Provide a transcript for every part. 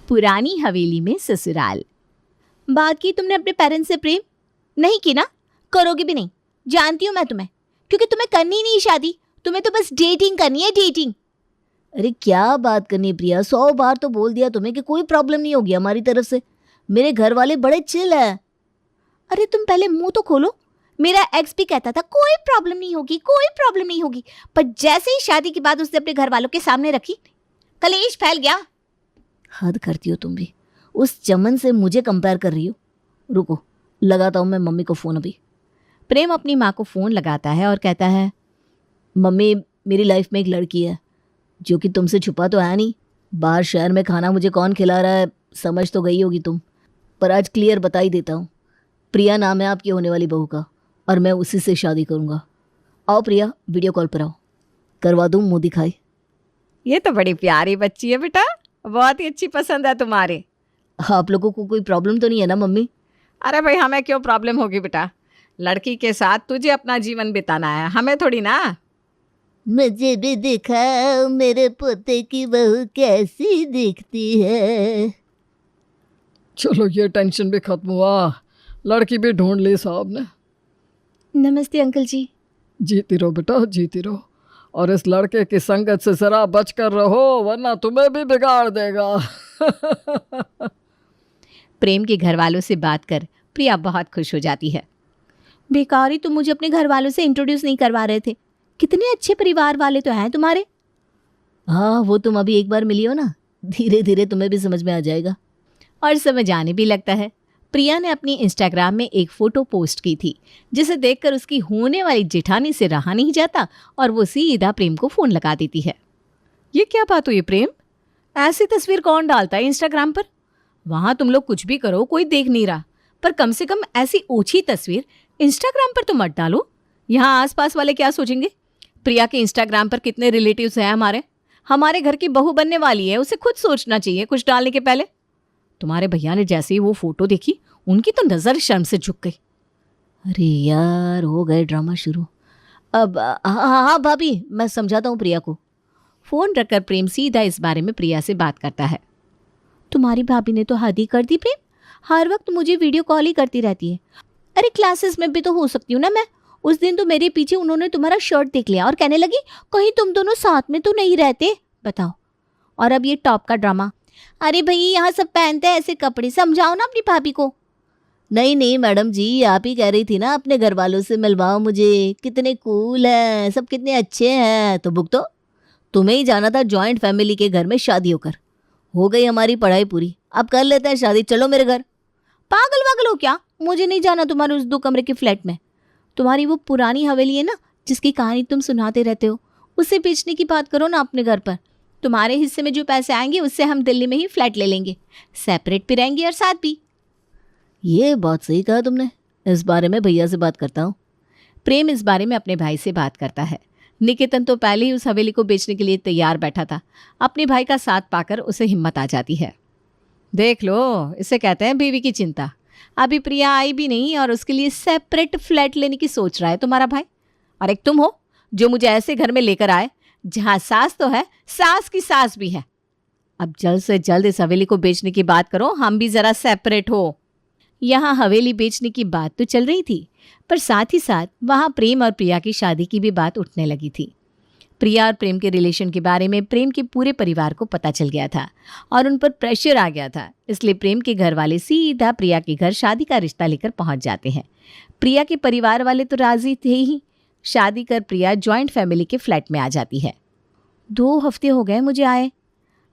पुरानी हवेली में ससुराल। बात की तुमने अपने पेरेंट्स से प्रेम? नहीं की ना, करोगे भी नहीं, जानती हूँ मैं तुम्हें, क्योंकि तुम्हें करनी नहीं शादी, तुम्हें तो बस डेटिंग करनी है, डेटिंग। अरे क्या बात करनी है प्रिया, 100 बार तो बोल दिया तुम्हें कि कोई प्रॉब्लम नहीं होगी हमारी तरफ से। मेरे घर वाले बड़े चिल है। अरे तुम पहले मुंह तो खोलो। मेरा एक्स भी कहता था कोई प्रॉब्लम नहीं होगी, कोई प्रॉब्लम नहीं होगी, पर जैसे ही शादी के बाद उसने अपने घर वालों के सामने रखी, कलेश फैल गया। हद करती हो तुम भी, उस चमन से मुझे कंपेयर कर रही हो। रुको, लगाता हूँ मैं मम्मी को फ़ोन अभी। प्रेम अपनी माँ को फ़ोन लगाता है और कहता है, मम्मी मेरी लाइफ में एक लड़की है जो कि तुमसे छुपा तो है नहीं। बाहर शहर में खाना मुझे कौन खिला रहा है समझ तो गई होगी तुम, पर आज क्लियर बता ही देता हूँ। प्रिया नाम है आपकी होने वाली बहू का, और मैं उसी से शादी करूँगा। आओ प्रिया, वीडियो कॉल पर आओ, करवा दूँ मुँह दिखाई। ये तो बड़ी प्यारी बच्ची है बेटा, बहुत ही अच्छी पसंद है तुम्हारे। आप लोगों को कोई प्रॉब्लम तो नहीं है ना मम्मी? अरे भाई, हमें क्यों प्रॉब्लम होगी बेटा, लड़की के साथ तुझे अपना जीवन बिताना है, हमें थोड़ी ना। मुझे भी दिखाओ मेरे पोते की बहू कैसी दिखती है। चलो ये टेंशन भी खत्म हुआ, लड़की भी ढूंढ ली साहब ने। नमस्ते अंकल जी। जीती रहो बेटा, जीती रहो, और इस लड़के की संगत से जरा बच कर रहो वरना तुम्हें भी बिगाड़ देगा। प्रेम के घर वालों से बात कर प्रिया बहुत खुश हो जाती है। बेकार ही तुम मुझे अपने घर वालों से इंट्रोड्यूस नहीं करवा रहे थे, कितने अच्छे परिवार वाले तो हैं तुम्हारे। हाँ, वो तुम अभी एक बार मिली हो ना, धीरे धीरे तुम्हें भी समझ में आ जाएगा। और समझ आने भी लगता है। प्रिया ने अपनी इंस्टाग्राम में एक फ़ोटो पोस्ट की थी, जिसे देखकर उसकी होने वाली जेठानी से रहा नहीं जाता और वो सीधा प्रेम को फ़ोन लगा देती है। ये क्या बात हुई प्रेम, ऐसी तस्वीर कौन डालता है इंस्टाग्राम पर? वहाँ तुम लोग कुछ भी करो कोई देख नहीं रहा, पर कम से कम ऐसी ओछी तस्वीर इंस्टाग्राम पर तो मत डालो, यहाँ आसपास वाले क्या सोचेंगे। प्रिया के इंस्टाग्राम पर कितने रिलेटिव्स हैं हमारे घर की बहू बनने वाली है, उसे खुद सोचना चाहिए कुछ डालने के पहले। तुम्हारे भैया ने जैसे ही वो फोटो देखी, उनकी तो नज़र शर्म से झुक गई। अरे यार, हो गए ड्रामा शुरू। अब हाँ भाभी, मैं समझाता हूँ प्रिया को। फ़ोन रखकर प्रेम सीधा इस बारे में प्रिया से बात करता है। तुम्हारी भाभी ने तो हद ही कर दी प्रेम, हर वक्त मुझे वीडियो कॉल ही करती रहती है। अरे क्लासेस में भी तो हो सकती हूँ ना मैं। उस दिन तो मेरे पीछे उन्होंने तुम्हारा शर्ट देख लिया और कहने लगी कहीं तुम दोनों साथ में तो नहीं रहते, बताओ। और अब ये टॉप का ड्रामा। अरे भाई, यहाँ सब पहनते हैं ऐसे कपड़े, समझाओ ना अपनी भाभी को। नहीं नहीं मैडम जी, आप ही कह रही थी ना अपने घर वालों से मिलवाओ मुझे, कितने कूल हैं सब, कितने अच्छे हैं। तो भुगतो, तुम्हें ही जाना था जॉइंट फैमिली के घर में शादी होकर। हो गई हमारी पढ़ाई पूरी, अब कर लेते हैं शादी, चलो मेरे घर। पागल वागल हो क्या, मुझे नहीं जाना तुम्हारे उस 2 कमरे के फ्लैट में। तुम्हारी वो पुरानी हवेली है ना जिसकी कहानी तुम सुनाते रहते हो, उसे बेचने की बात करो ना अपने घर पर। तुम्हारे हिस्से में जो पैसे आएंगे उससे हम दिल्ली में ही फ्लैट ले लेंगे, सेपरेट भी रहेंगे और साथ भी। ये बहुत सही कहा तुमने, इस बारे में भैया से बात करता हूँ। प्रेम इस बारे में अपने भाई से बात करता है। निकेतन तो पहले ही उस हवेली को बेचने के लिए तैयार बैठा था, अपने भाई का साथ पाकर उसे हिम्मत आ जाती है। देख लो, इसे कहते हैं बीवी की चिंता। अभी प्रिया आई भी नहीं और उसके लिए सेपरेट फ्लैट लेने की सोच रहा है तुम्हारा भाई। और एक तुम हो जो मुझे ऐसे घर में लेकर आए जहाँ सास तो है, सास की सास भी है। अब जल्द से जल्द इस हवेली को बेचने की बात करो, हम भी जरा सेपरेट हो। यहाँ हवेली बेचने की बात तो चल रही थी, पर साथ ही साथ वहाँ प्रेम और प्रिया की शादी की भी बात उठने लगी थी। प्रिया और प्रेम के रिलेशन के बारे में प्रेम के पूरे परिवार को पता चल गया था और उन पर प्रेशर आ गया था, इसलिए प्रेम के घर वाले सीधा प्रिया के घर शादी का रिश्ता लेकर पहुंच जाते हैं। प्रिया के परिवार वाले तो राजी थे ही। शादी कर प्रिया जॉइंट फैमिली के फ्लैट में आ जाती है। 2 हफ्ते हो गए मुझे आए।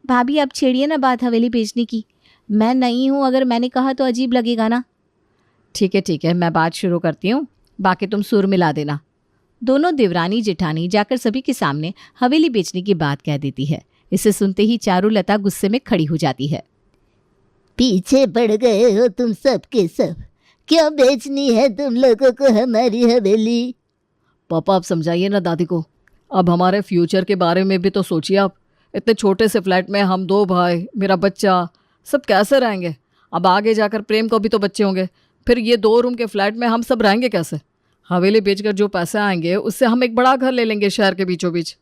भाभी अब छेड़िए ना बात हवेली बेचने की, मैं नहीं हूँ, अगर मैंने कहा तो अजीब लगेगा ना। ठीक है, मैं बात शुरू करती हूँ, बाकी तुम सुर मिला देना। दोनों देवरानी जेठानी जाकर सभी के सामने हवेली बेचने की बात कह देती है। इसे सुनते ही चारुलता गुस्से में खड़ी हो जाती है। पीछे पड़ गए हो तुम सब के सब, क्यों बेचनी है तुम लोगों को हमारी हवेली? पापा आप समझाइए ना दादी को, अब हमारे फ्यूचर के बारे में भी तो सोचिए आप। इतने छोटे से फ्लैट में हम 2 भाई, मेरा बच्चा, सब कैसे रहेंगे? अब आगे जाकर प्रेम को भी तो बच्चे होंगे, फिर ये 2 रूम के फ्लैट में हम सब रहेंगे कैसे? हवेली बेचकर जो पैसे आएंगे उससे हम एक बड़ा घर ले लेंगे शहर के बीचों बीच।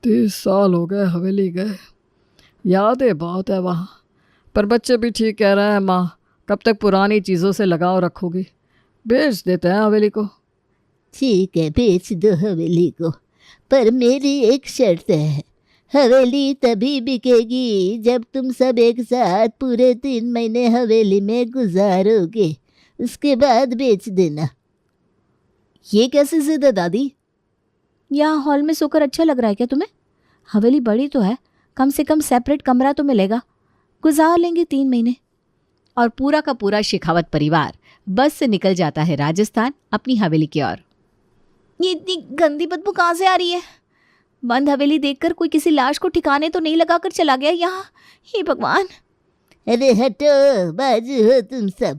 30 साल हो गए हवेली गए, यादें बहुत है वहाँ, पर बच्चे भी ठीक कह रहे हैं माँ, कब तक पुरानी चीज़ों से लगाव रखोगी, बेच देते हैं हवेली को। ठीक है, बेच दो हवेली को, पर मेरी एक शर्त है, हवेली तभी बिकेगी जब तुम सब एक साथ पूरे 3 महीने हवेली में गुजारोगे, उसके बाद बेच देना। ये कैसे जिद है दादी? यहाँ हॉल में सोकर अच्छा लग रहा है क्या तुम्हें? हवेली बड़ी तो है, कम से कम सेपरेट कमरा तो मिलेगा, गुजार लेंगे 3 महीने। और पूरा का पूरा शेखावत परिवार बस से निकल जाता है राजस्थान अपनी हवेली की ओर। ये इतनी गंदी बदबू कहाँ से आ रही है? बंद हवेली देखकर कोई किसी लाश को ठिकाने तो नहीं लगाकर चला गया यहाँ? हे भगवान! अरे हटो, बाजू हो तुम सब,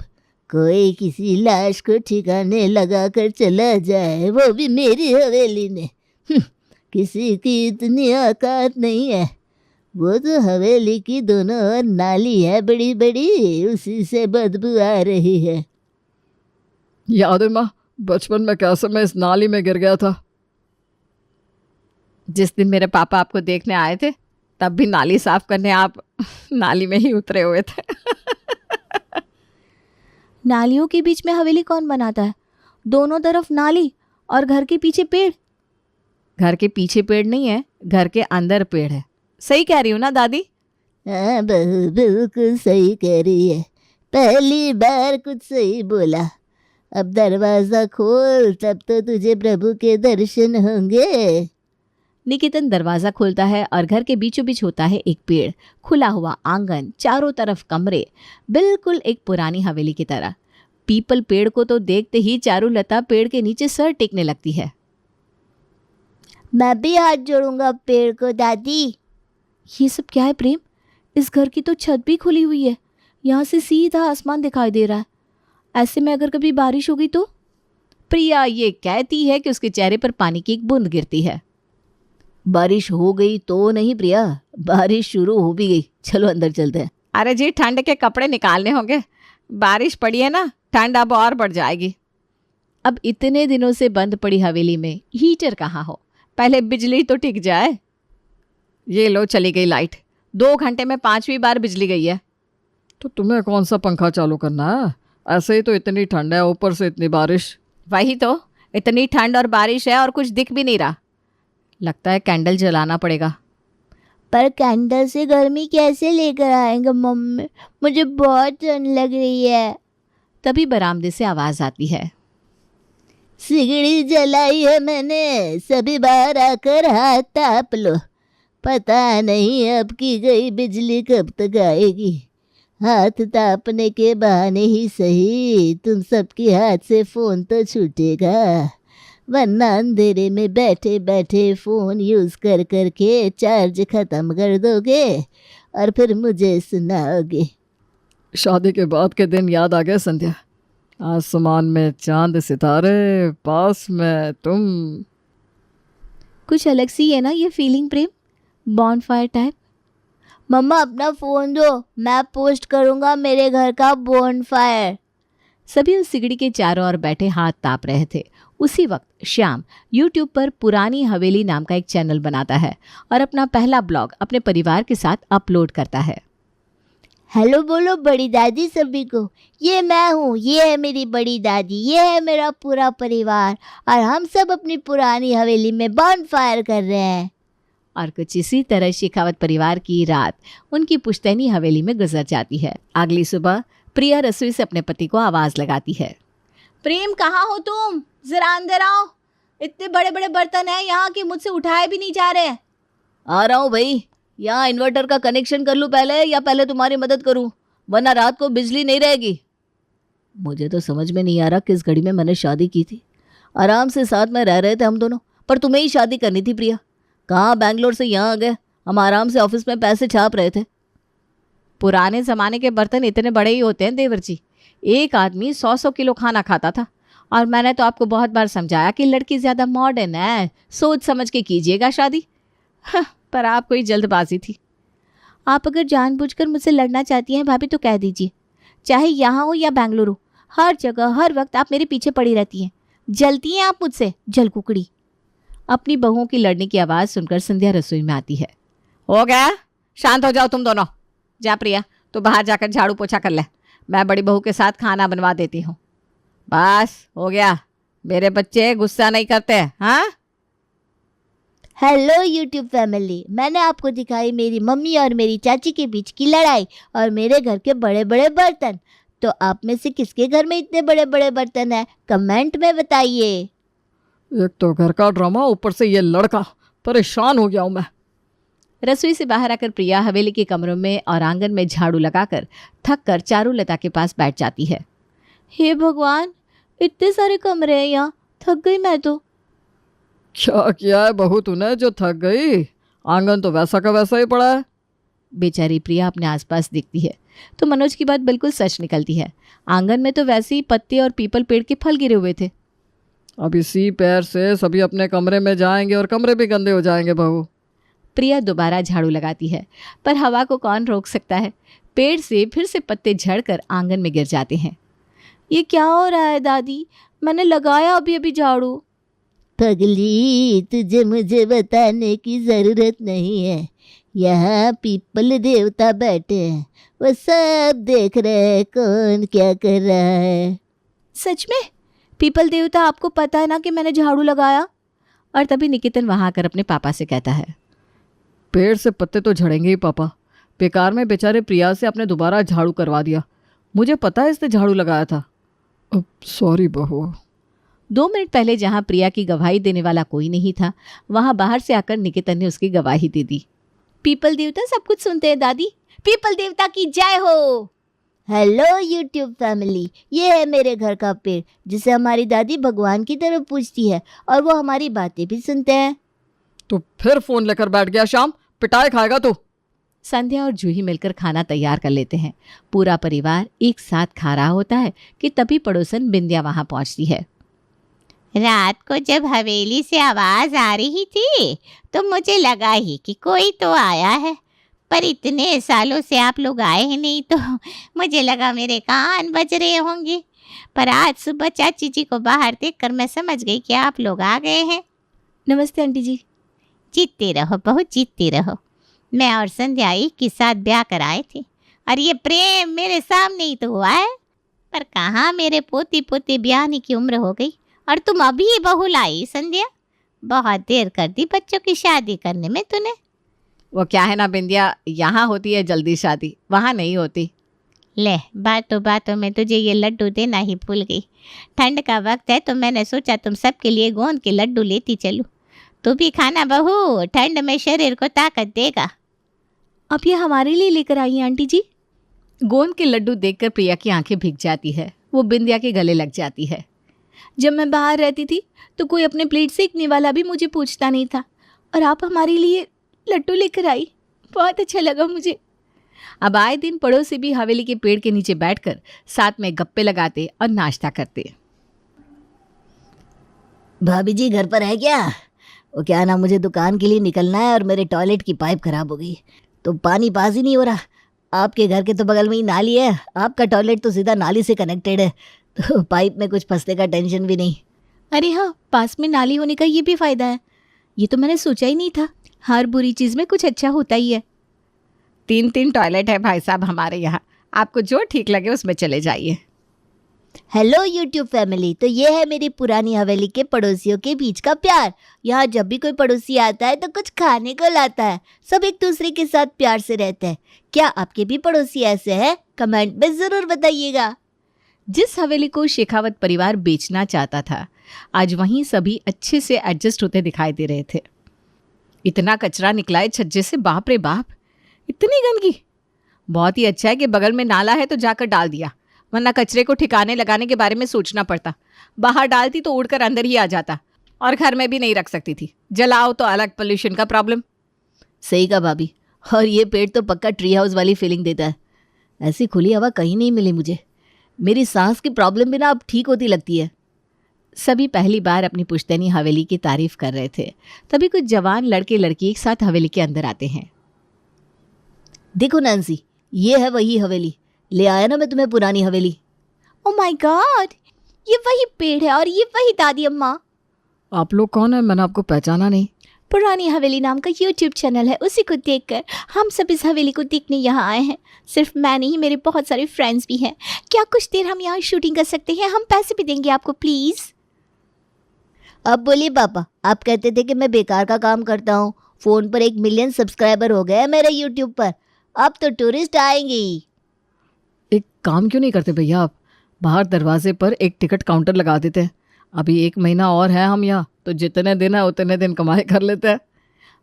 कोई किसी लाश को ठिकाने लगा कर चला जाए, वो भी मेरी हवेली में। किसी की इतनी औकात नहीं है। वो तो हवेली की दोनों ओर नाली है बड़ी बड़ी, उसी से बदबू आ रही है। याद है माँ, बचपन में कैसे मैं इस नाली में गिर गया था। जिस दिन मेरे पापा आपको देखने आए थे तब भी नाली साफ करने आप नाली में ही उतरे हुए थे। नालियों के बीच में हवेली कौन बनाता है? दोनों तरफ नाली और घर के पीछे पेड़। घर के पीछे पेड़ नहीं है, घर के अंदर पेड़ है। सही कह रही हूँ ना दादी? हाँ बहू, बिल्कुल सही कह रही है, पहली बार कुछ सही बोला। अब दरवाजा खोल, तब तो तुझे प्रभु के दर्शन होंगे। निकेतन दरवाजा खोलता है और घर के बीचों बीच होता है एक पेड़, खुला हुआ आंगन, चारों तरफ कमरे, बिल्कुल एक पुरानी हवेली की तरह। पीपल पेड़ को तो देखते ही चारुलता पेड़ के नीचे सर टेकने लगती है। मैं भी हाथ जोड़ूंगा पेड़ को दादी। ये सब क्या है प्रेम? इस घर की तो छत भी खुली हुई है, यहाँ से सीधा आसमान दिखाई दे रहा है। ऐसे में अगर कभी बारिश होगी तो? प्रिया ये कहती है कि उसके चेहरे पर पानी की एक बूंद गिरती है। बारिश हो गई तो नहीं प्रिया, बारिश शुरू हो भी गई, चलो अंदर चलते हैं। अरे जी, ठंड के कपड़े निकालने होंगे, बारिश पड़ी है ना, ठंड अब और बढ़ जाएगी। अब इतने दिनों से बंद पड़ी हवेली में हीटर कहाँ हो? पहले बिजली तो टिक जाए। ये लो चली गई लाइट, 2 घंटे में 5वीं बार बिजली गई है। तो तुम्हें कौन सा पंखा चालू करना है? ऐसे ही तो इतनी ठंड है, ऊपर से इतनी बारिश। वही तो, इतनी ठंड और बारिश है और कुछ दिख भी नहीं रहा। लगता है कैंडल जलाना पड़ेगा। पर कैंडल से गर्मी कैसे लेकर आएंगे मम्मी, मुझे बहुत ठंड लग रही है। तभी बरामदे से आवाज आती है। सिगड़ी जलाई है मैंने, सभी बाहर आकर हाथ ताप लो, पता नहीं अब की गई बिजली कब तक आएगी। हाथ तापने के बहाने ही सही तुम सबके हाथ से फ़ोन तो छूटेगा, वरना अंधेरे में बैठे बैठे फ़ोन यूज़ कर कर के चार्ज ख़त्म कर दोगे और फिर मुझे सुनाओगे। शादी के बाद के दिन याद आ गए संध्या, आसमान में चांद सितारे, पास में तुम। कुछ अलग सी है ना ये फीलिंग प्रेम, बॉनफायर टाइप। मम्मा अपना फ़ोन दो, मैं पोस्ट करूँगा मेरे घर का बॉनफायर। सभी उस सिगड़ी के चारों ओर बैठे हाथ ताप रहे थे। उसी वक्त श्याम YouTube पर पुरानी हवेली नाम का एक चैनल बनाता है और अपना पहला ब्लॉग अपने परिवार के साथ अपलोड करता है। हेलो बोलो बड़ी दादी सभी को, ये मैं हूँ, ये है मेरी बड़ी दादी, ये है मेरा पूरा परिवार और हम सब अपनी पुरानी हवेली में बॉनफायर कर रहे हैं। और कुछ इसी तरह शेखावत परिवार की रात उनकी पुश्तैनी हवेली में गुजर जाती है। अगली सुबह प्रिया रसोई से अपने पति को आवाज लगाती है। प्रेम कहाँ हो तुम? जरा अंदर आओ, इतने बड़े बड़े बर्तन हैं यहाँ के, मुझसे उठाए भी नहीं जा रहे। आ रहा हूँ भाई, यहाँ इन्वर्टर का कनेक्शन कर लूँ पहले या पहले तुम्हारी मदद करूँ, वरना रात को बिजली नहीं रहेगी। मुझे तो समझ में नहीं आ रहा किस घड़ी में मैंने शादी की थी। आराम से साथ में रह रहे थे हम दोनों, पर तुम्हें ही शादी करनी थी प्रिया। कहाँ बैंगलोर से यहाँ आ गए, हम आराम से ऑफिस में पैसे छाप रहे थे। पुराने ज़माने के बर्तन इतने बड़े ही होते हैं देवर जी, एक आदमी 100-100 किलो खाना खाता था। और मैंने तो आपको बहुत बार समझाया कि लड़की ज़्यादा मॉडर्न है, सोच समझ के कीजिएगा शादी। पर आपको ही जल्दबाजी थी। आप अगर जानबूझकर मुझसे लड़ना चाहती हैं भाभी तो कह दीजिए, चाहे यहाँ हो या बेंगलुरु, हर जगह हर वक्त आप मेरे पीछे पड़ी रहती हैं। जलती हैं आप मुझसे, जल कुकड़ी। अपनी बहुओं की लड़ने की आवाज़ सुनकर संध्या रसोई में आती है। हो गया, शांत हो जाओ तुम दोनों। जा प्रिया, तो बाहर जाकर झाड़ू पोछा कर ले, मैं बड़ी बहू के साथ खाना बनवा देती हूँ। बस हो गया, मेरे बच्चे गुस्सा नहीं करते। हाँ, हेलो यूट्यूब फैमिली, मैंने आपको दिखाई मेरी मम्मी और मेरी चाची के बीच की लड़ाई और मेरे घर के बड़े बड़े बर्तन। तो आप में से किसके घर में इतने बड़े बड़े बर्तन हैं, कमेंट में बताइए। एक तो घर का ड्रामा, ऊपर से ये लड़का, परेशान हो गया हूँ मैं। रसोई से बाहर आकर प्रिया हवेली के कमरों में और आंगन में झाड़ू लगाकर थक कर चारुलता के पास बैठ जाती है। हे भगवान, इतने सारे कमरे हैं यहाँ, थक गई मैं तो। क्या किया है बहू तूने जो थक गई? आंगन तो वैसा का वैसा ही पड़ा है। बेचारी प्रिया अपने आसपास दिखती है तो मनोज की बात बिल्कुल सच निकलती है। आंगन में तो वैसे ही पत्ते और पीपल पेड़ के फल गिरे हुए थे। अब इसी पैर से सभी अपने कमरे में जाएंगे और कमरे भी गंदे हो जाएंगे बहू। प्रिया दोबारा झाड़ू लगाती है, पर हवा को कौन रोक सकता है। पेड़ से फिर से पत्ते झड़कर आंगन में गिर जाते हैं। ये क्या हो रहा है दादी, मैंने लगाया अभी अभी झाड़ू। पगली, तुझे मुझे बताने की जरूरत नहीं है, यहाँ पीपल देवता बैठे हैं, वो सब देख रहे हैं कौन क्या कर रहा है। सच में पीपल देवता, आपको पता है ना कि मैंने झाड़ू लगाया? और तभी निकेतन वहां आकर अपने पापा से कहता है, पेड़ से पत्ते तो झड़ेंगे ही पापा। बेकार में बेचारे प्रिया से आपने दोबारा झाड़ू करवा दिया। मुझे पता है इसने झाड़ू लगाया था। अब सॉरी बहू। 2 मिनट पहले जहां प्रिया की गवाही देने वाला कोई नहीं था, वहां बाहर से आकर निकेतन ने उसकी गवाही दे दी। पीपल देवता सब कुछ सुनते हैं दादी, पीपल देवता की जय हो। हेलो यूट्यूब फैमिली, ये है मेरे घर का पेड़ जिसे हमारी दादी भगवान की तरफ पूजती है और वो हमारी बातें भी सुनते हैं। तो फिर फोन लेकर बैठ गया शाम, पिटाई खाएगा तू। संध्या और जूही मिलकर खाना तैयार कर लेते हैं। पूरा परिवार एक साथ खा रहा होता है कि तभी पड़ोसन बिंदिया वहां पहुंचती है। रात को जब हवेली से आवाज आ रही थी तो मुझे लगा ही कि कोई तो आया है, पर इतने सालों से आप लोग आए ही नहीं तो मुझे लगा मेरे कान बज रहे होंगे। पर आज सुबह चाची जी को बाहर देखकर मैं समझ गई कि आप लोग आ गए हैं। नमस्ते आंटी जी। जीतते रहो बहू, जीतते रहो। मैं और संध्या एक के साथ ब्याह कर आए थे और ये प्रेम मेरे सामने ही तो हुआ है। पर कहाँ मेरे पोती पोती ब्याहने की उम्र हो गई और तुम अभी बहू लाई संध्या। बहुत देर कर दी बच्चों की शादी करने में तूने। वो क्या है ना बिंदिया, यहाँ होती है जल्दी शादी, वहाँ नहीं होती। ले, बातों बातों में तुझे ये लड्डू देना ही भूल गई। ठंड का वक्त है तो मैंने सोचा तुम सबके लिए गोंद के लड्डू लेती चलूं। तू भी खाना बहू, ठंड में शरीर को ताकत देगा। आप ये हमारे लिए लेकर आई हैं आंटी जी? गोंद के लड्डू देखकर प्रिया की आंखें भीग जाती है। वो बिंदिया के गले लग जाती है। जब मैं बाहर रहती थी तो कोई अपने प्लेट सेकने वाला भी मुझे पूछता नहीं था, और आप हमारे लिए लड्डू लेकर आई, बहुत अच्छा लगा मुझे। अब आए दिन पड़ोसी भी हवेली के पेड़ के नीचे बैठकर साथ में गप्पे लगाते और नाश्ता करते। भाभी जी घर पर है क्या? वो क्या ना, मुझे दुकान के लिए निकलना है और मेरे टॉयलेट की पाइप खराब हो गई तो पानी पास ही नहीं हो रहा। आपके घर के तो बगल में ही नाली है, आपका टॉयलेट तो सीधा नाली से कनेक्टेड है, तो पाइप में कुछ फंसने का टेंशन भी नहीं। अरे हाँ, पास में नाली होने का ये भी फायदा है, ये तो मैंने सोचा ही नहीं था। हर बुरी चीज़ में कुछ अच्छा होता ही है। 3 टॉयलेट है भाई साहब हमारे यहाँ, आपको जो ठीक लगे उसमें चले जाइए। हेलो यूट्यूब फैमिली, तो ये है मेरी पुरानी हवेली के पड़ोसियों के बीच का प्यार। यहाँ जब भी कोई पड़ोसी आता है तो कुछ खाने को लाता है, सब एक दूसरे के साथ प्यार से रहते हैं। क्या आपके भी पड़ोसी ऐसे हैं? कमेंट में ज़रूर बताइएगा। जिस हवेली को शेखावत परिवार बेचना चाहता था, आज वहीं सभी अच्छे से एडजस्ट होते दिखाई दे रहे थे। इतना कचरा निकला है छज्जे से, बाप रे बाप, इतनी गंदगी। बहुत ही अच्छा है कि बगल में नाला है तो जाकर डाल दिया, वरना कचरे को ठिकाने लगाने के बारे में सोचना पड़ता। बाहर डालती तो उड़कर अंदर ही आ जाता और घर में भी नहीं रख सकती थी, जलाओ तो अलग पोल्यूशन का प्रॉब्लम। सही कहा भाभी, और ये पेड़ तो पक्का ट्री हाउस वाली फीलिंग देता है। ऐसी खुली हवा कहीं नहीं मिली मुझे। मेरी सांस की प्रॉब्लम भी ना अब ठीक होती लगती है। सभी पहली बार अपनी पुश्तैनी हवेली की तारीफ कर रहे थे, तभी कुछ जवान लड़के लड़की एक साथ हवेली के अंदर आते हैं। देखो नैन्सी, ये है वही हवेली, ले आया ना मैं तुम्हें पुरानी हवेली। ओह माय गॉड, ये वही पेड़ है और ये वही दादी अम्मा। आप लोग कौन है? मैंने आपको पहचाना नहीं। पुरानी हवेली नाम का यूट्यूब चैनल है, उसी को देखकर हम सब इस हवेली को देखने यहाँ आए हैं। सिर्फ मैं नहीं, मेरे बहुत सारे फ्रेंड्स भी हैं। क्या कुछ देर हम यहाँ शूटिंग कर सकते हैं? हम पैसे भी देंगे आपको, प्लीज़। अब बोलिए पापा, आप कहते थे कि मैं बेकार का काम करता हूँ। फ़ोन पर 1 मिलियन सब्सक्राइबर हो गए मेरे यूट्यूब पर, अब तो टूरिस्ट आएंगे ही। एक काम क्यों नहीं करते भैया आप, बाहर दरवाजे पर एक टिकट काउंटर लगा देते हैं। अभी 1 महीना और है हम यहाँ, तो जितने दिन है उतने दिन कमाई कर लेते हैं।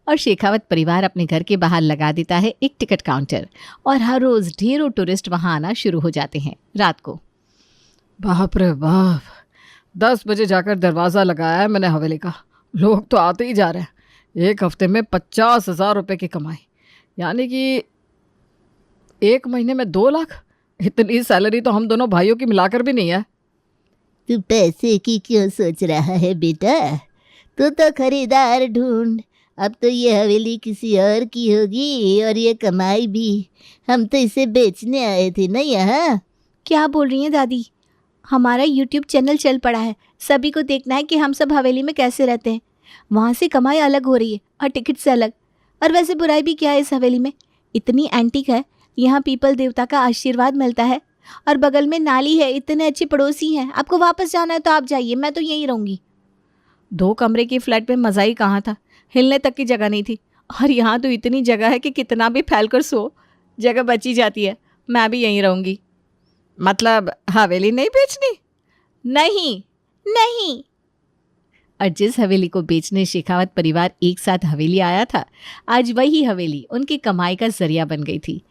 और शेखावत परिवार अपने घर के बाहर लगा देता है एक टिकट काउंटर और हर रोज़ ढेरों टूरिस्ट वहाँ आना शुरू हो जाते हैं। रात को बाप रे बाप, 10 बजे जाकर दरवाज़ा लगाया है मैंने हवेली का, लोग तो आते ही जा रहे हैं। 1 हफ्ते में 50,000 रुपये की कमाई, यानी कि 1 महीने में 2 लाख। इतनी सैलरी तो हम दोनों भाइयों की मिलाकर भी नहीं है। तू पैसे की क्यों सोच रहा है बेटा? तू तो खरीदार ढूंढ। अब तो ये हवेली किसी और की होगी, और ये कमाई भी। हम तो इसे बेचने आए थे ना यहाँ। क्या बोल रही हैं दादी? हमारा यूट्यूब चैनल चल पड़ा है, सभी को देखना है कि हम सब हवेली में कैसे रहते हैं। वहाँ से कमाई अलग हो रही है और टिकट से अलग। और वैसे बुराई भी क्या है इस हवेली में? इतनी एंटीक है, यहाँ पीपल देवता का आशीर्वाद मिलता है, और बगल में नाली है, इतने अच्छे पड़ोसी हैं। आपको वापस जाना है तो आप जाइए, मैं तो यहीं रहूँगी। 2 कमरे की फ्लैट में मज़ा ही कहाँ था, हिलने तक की जगह नहीं थी। और यहाँ तो इतनी जगह है कि कितना भी फैल कर सो, जगह बची जाती है। मैं भी यहीं रहूँगी। मतलब हवेली नहीं बेचनी? नहीं नहीं। और जिस हवेली को बेचने शेखावत परिवार एक साथ हवेली आया था, आज वही हवेली उनकी कमाई का जरिया बन गई थी।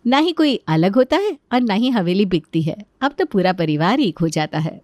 ना ही कोई अलग होता है और ना ही हवेली बिकती है, अब तो पूरा परिवार एक हो जाता है।